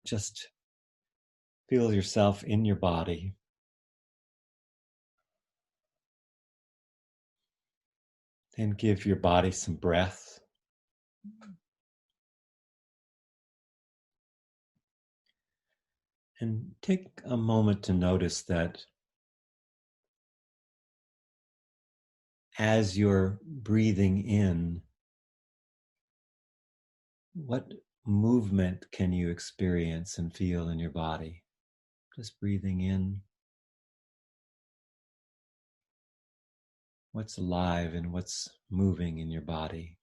Just feel yourself in your body. And give your body some breath. And take a moment to notice that as you're breathing in, what movement can you experience and feel in your body? Just breathing in. What's alive and what's moving in your body?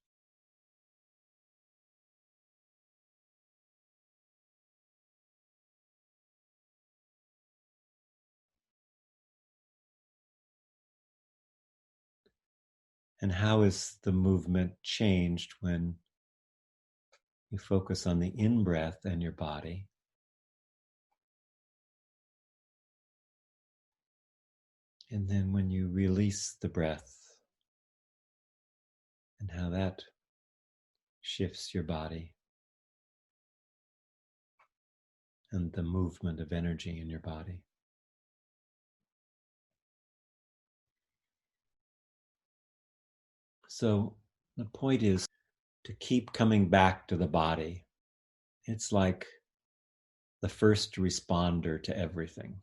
And how is the movement changed when you focus on the in-breath and your body? And then when you release the breath, and how that shifts your body and the movement of energy in your body. So the point is to keep coming back to the body. It's like the first responder to everything.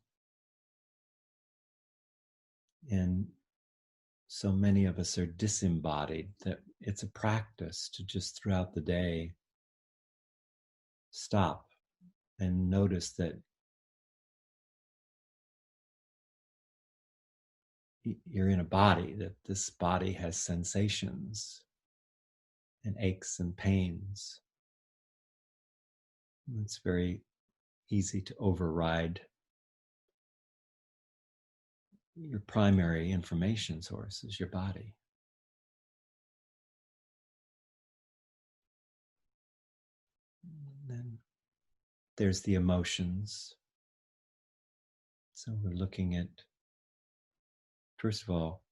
And so many of us are disembodied that it's a practice to just throughout the day stop and notice that you're in a body, that this body has sensations and aches and pains. It's very easy to override your primary information source is your body. And then there's the emotions. So we're looking at, first of all,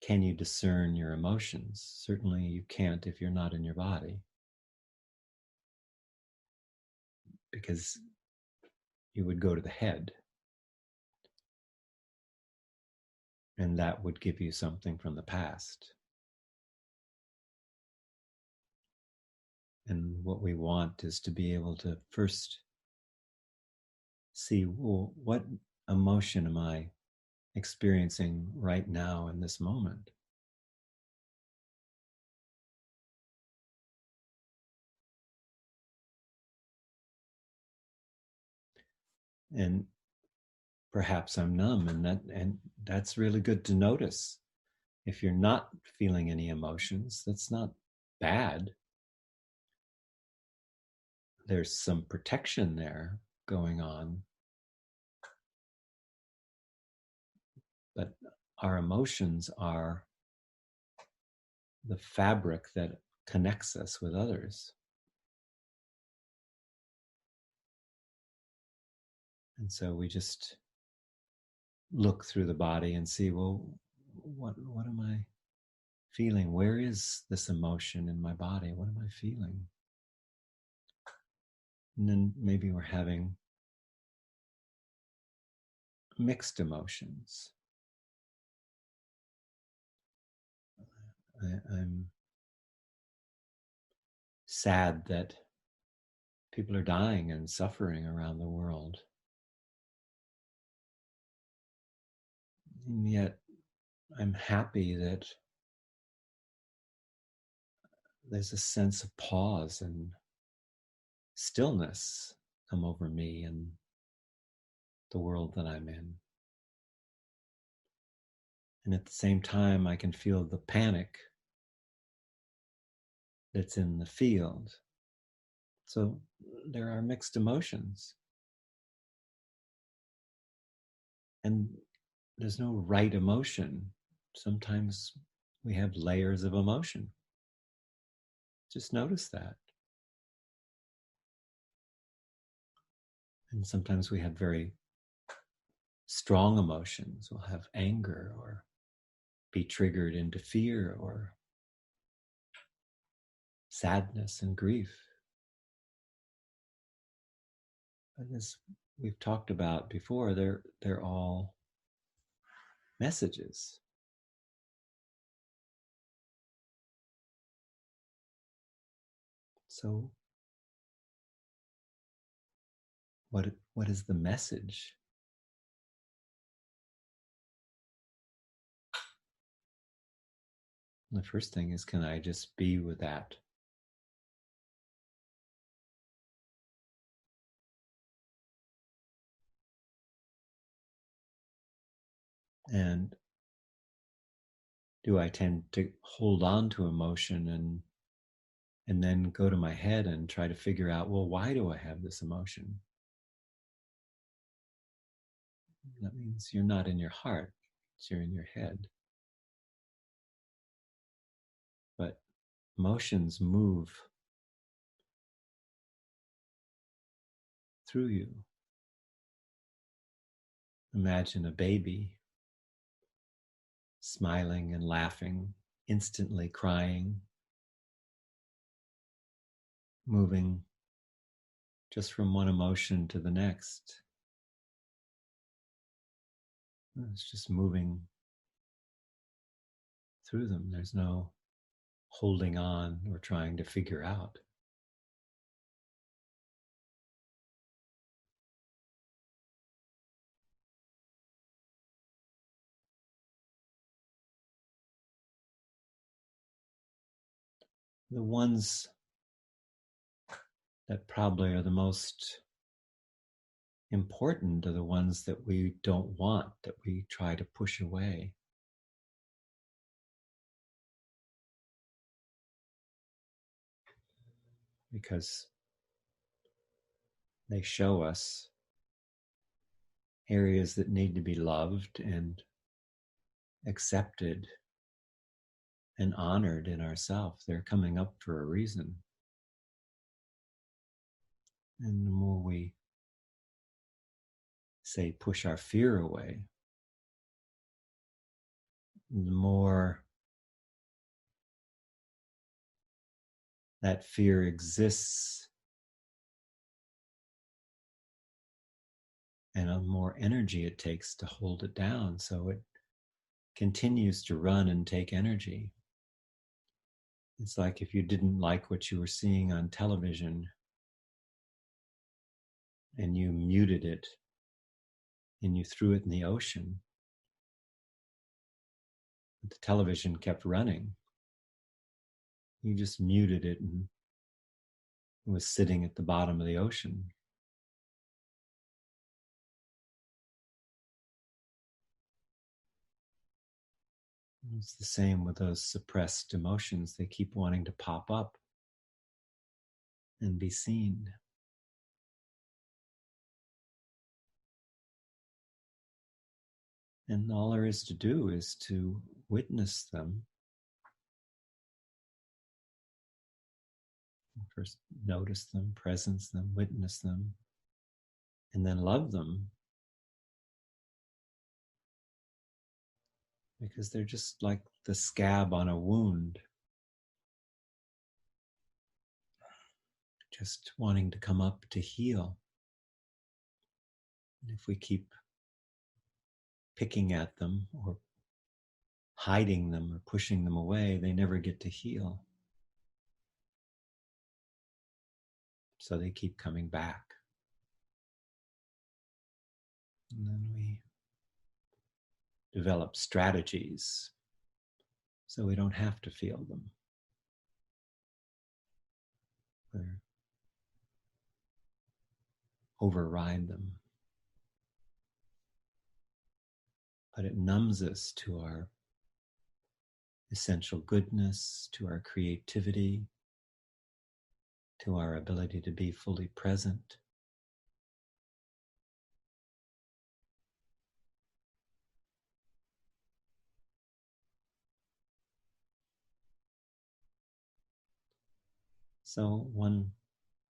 can you discern your emotions? Certainly you can't if you're not in your body, because you would go to the head, and that would give you something from the past. And what we want is to be able to first see, well, what emotion am I experiencing right now in this moment? And perhaps I'm numb, and that's really good to notice. If you're not feeling any emotions, that's not bad. There's some protection there going on. But our emotions are the fabric that connects us with others. And so we just look through the body and see, well, what am I feeling? Where is this emotion in my body? What am I feeling? And then maybe we're having mixed emotions. I'm sad that people are dying and suffering around the world. And yet I'm happy that there's a sense of pause and stillness come over me and the world that I'm in. And at the same time, I can feel the panic that's in the field. So there are mixed emotions. And there's no right emotion. Sometimes we have layers of emotion. Just notice that. And sometimes we have very strong emotions. We'll have anger or be triggered into fear or sadness and grief. as we've talked about before, they're all messages. So what is the message? The first thing is, can I just be with that? And do I tend to hold on to emotion and then go to my head and try to figure out, well, why do I have this emotion? That means you're not in your heart, you're in your head. But emotions move through you. Imagine a baby smiling and laughing, instantly crying, moving just from one emotion to the next. It's just moving through them. There's no holding on or trying to figure out. The ones that probably are the most important are the ones that we don't want, that we try to push away. Because they show us areas that need to be loved and accepted and honored in ourselves. They're coming up for a reason. And the more we say push our fear away, the more that fear exists and the more energy it takes to hold it down. So it continues to run and take energy. It's like if you didn't like what you were seeing on television and you muted it and you threw it in the ocean, but the television kept running. You just muted it and it was sitting at the bottom of the ocean. It's the same with those suppressed emotions. They keep wanting to pop up and be seen. And all there is to do is to witness them. First, notice them, presence them, witness them, and then love them. Because they're just like the scab on a wound, just wanting to come up to heal. And if we keep picking at them or hiding them or pushing them away, they never get to heal. So they keep coming back. And then we develop strategies so we don't have to feel them. Or override them. But it numbs us to our essential goodness, to our creativity, to our ability to be fully present. So one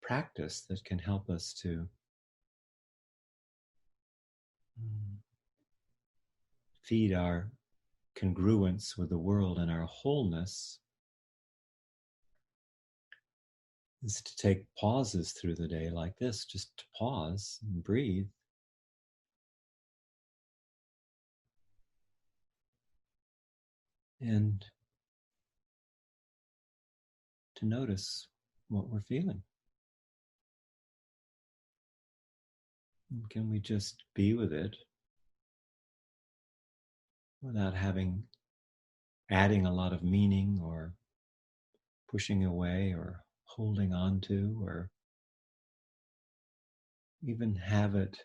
practice that can help us to feed our congruence with the world and our wholeness is to take pauses through the day like this, just to pause and breathe. And to notice what we're feeling. And can we just be with it without adding a lot of meaning or pushing away or holding on to, or even have it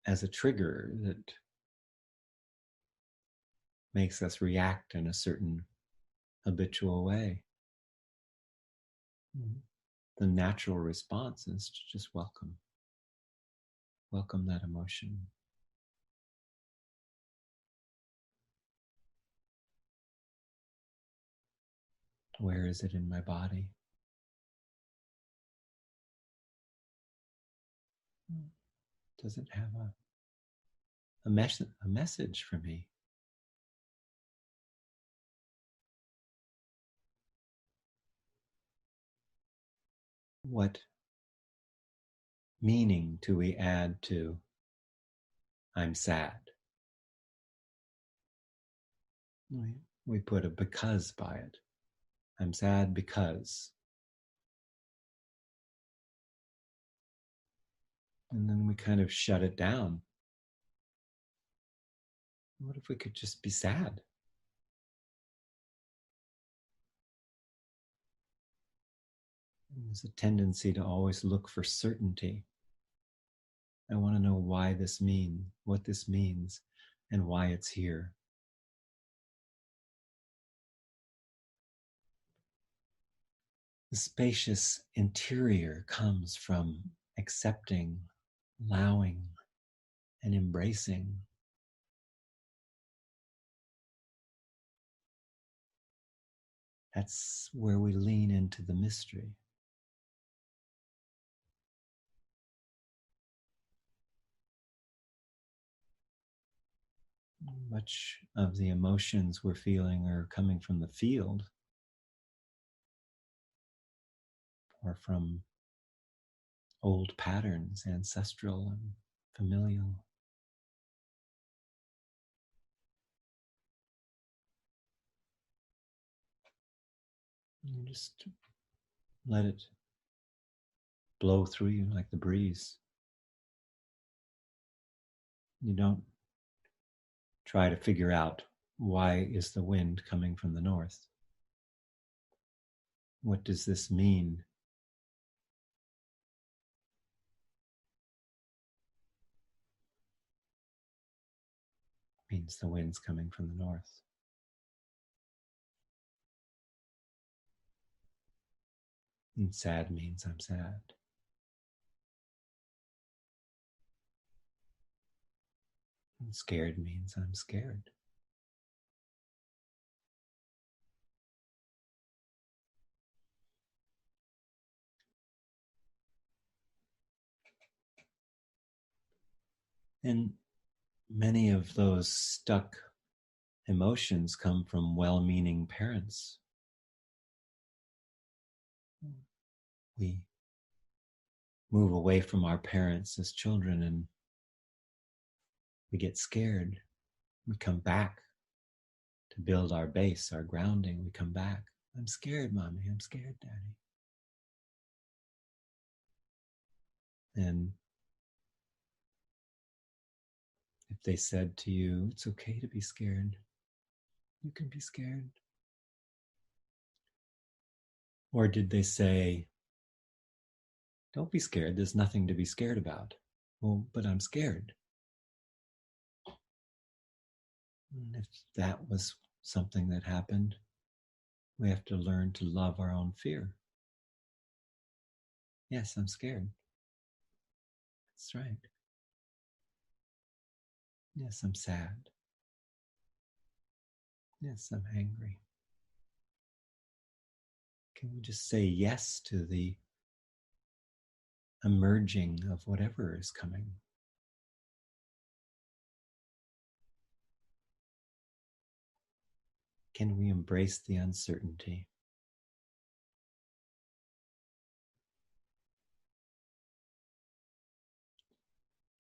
as a trigger that makes us react in a certain habitual way. The natural response is to just welcome that emotion. Where is it in my body? Does it have a message for me? What meaning do we add to I'm sad? We put a because by it. I'm sad because. And then we kind of shut it down. What if we could just be sad? And there's a tendency to always look for certainty. I want to know what this means, and why it's here. The spacious interior comes from accepting, allowing, and embracing. That's where we lean into the mystery. Much of the emotions we're feeling are coming from the field or from old patterns, ancestral and familial. You just let it blow through you like the breeze. You don't try to figure out, why is the wind coming from the north? What does this mean? It means the wind's coming from the north. And sad means I'm sad. And scared means I'm scared. And many of those stuck emotions come from well-meaning parents. We move away from our parents as children and we get scared. We come back to build our base, our grounding. We come back. I'm scared, Mommy. I'm scared, Daddy. And if they said to you, it's okay to be scared, you can be scared. Or did they say, don't be scared, there's nothing to be scared about? Well, but I'm scared. And if that was something that happened, we have to learn to love our own fear. Yes, I'm scared. That's right. Yes, I'm sad. Yes, I'm angry. Can we just say yes to the emerging of whatever is coming? Can we embrace the uncertainty?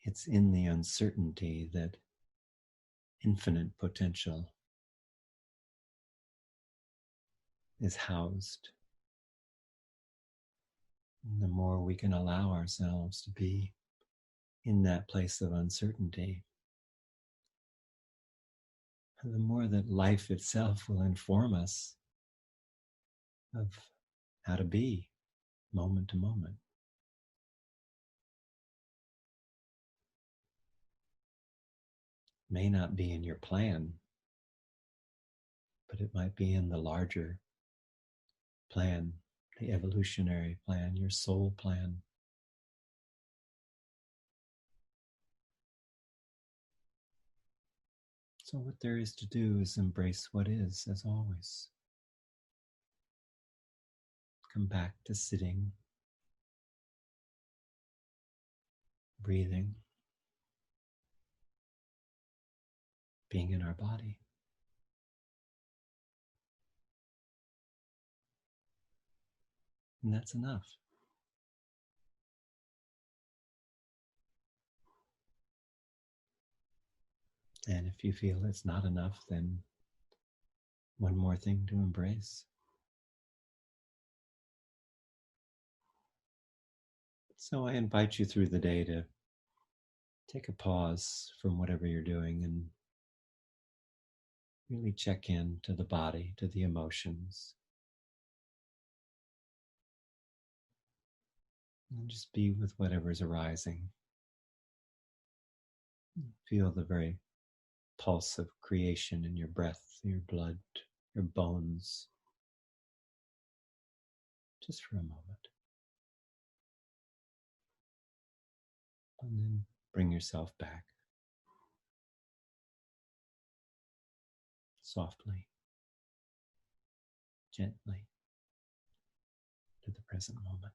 It's in the uncertainty that infinite potential is housed. And the more we can allow ourselves to be in that place of uncertainty, the more that life itself will inform us of how to be moment to moment. May not be in your plan, but it might be in the larger plan, the evolutionary plan, your soul plan. So what there is to do is embrace what is, as always. Come back to sitting, breathing, being in our body. And that's enough. And if you feel it's not enough, then one more thing to embrace. So I invite you through the day to take a pause from whatever you're doing and really check in to the body, to the emotions. And just be with whatever's arising. Feel the very pulse of creation in your breath, your blood, your bones. Just for a moment. And then bring yourself back. Softly, gently, to the present moment.